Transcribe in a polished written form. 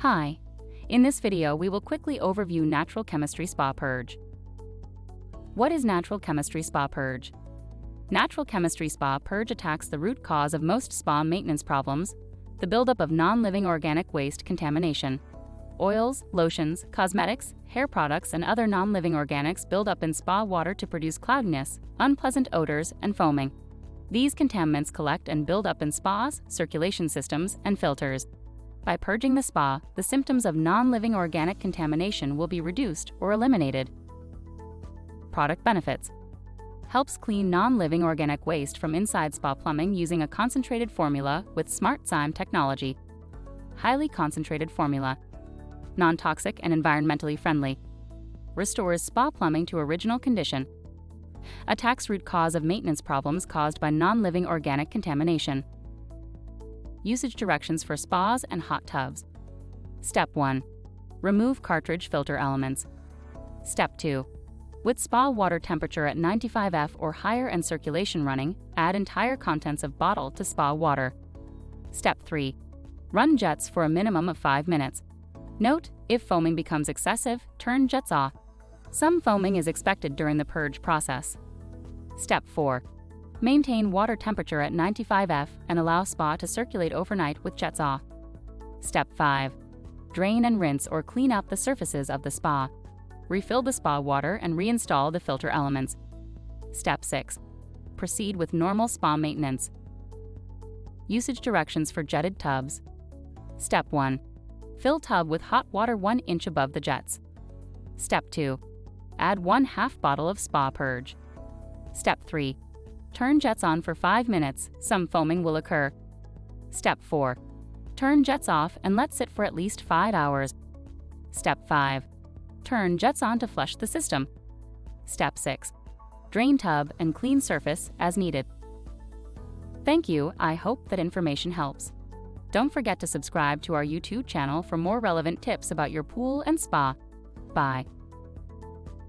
Hi. In this video, we will quickly overview Natural Chemistry Spa Purge. What is Natural Chemistry Spa Purge? Natural Chemistry Spa Purge attacks the root cause of most spa maintenance problems, the buildup of non-living organic waste contamination. Oils, lotions, cosmetics, hair products, and other non-living organics build up in spa water to produce cloudiness, unpleasant odors, and foaming. These contaminants collect and build up in spas, circulation systems, and filters. By purging the spa, the symptoms of non-living organic contamination will be reduced or eliminated. Product benefits. Helps clean non-living organic waste from inside spa plumbing using a concentrated formula with SMARTZyme technology. Highly concentrated formula. Non-toxic and environmentally friendly. Restores spa plumbing to original condition. Attacks root cause of maintenance problems caused by non-living organic contamination. Usage directions for spas and hot tubs. Step 1. Remove cartridge filter elements. Step 2. With spa water temperature at 95 F or higher and circulation running, add entire contents of bottle to spa water. Step 3. Run jets for a minimum of 5 minutes. Note, if foaming becomes excessive, turn jets off. Some foaming is expected during the purge process. Step 4. Maintain water temperature at 95 F and allow spa to circulate overnight with jets off. Step 5. Drain and rinse or clean up the surfaces of the spa. Refill the spa water and reinstall the filter elements. Step 6. Proceed with normal spa maintenance. Usage directions for jetted tubs. Step 1. Fill tub with hot water 1 inch above the jets. Step 2. Add 1/2 bottle of spa purge. Step 3. Turn jets on for 5 minutes, some foaming will occur. Step 4. Turn jets off and let sit for at least 5 hours. Step 5. Turn jets on to flush the system. Step 6. Drain tub and clean surface as needed. Thank you, I hope that information helps. Don't forget to subscribe to our YouTube channel for more relevant tips about your pool and spa. Bye.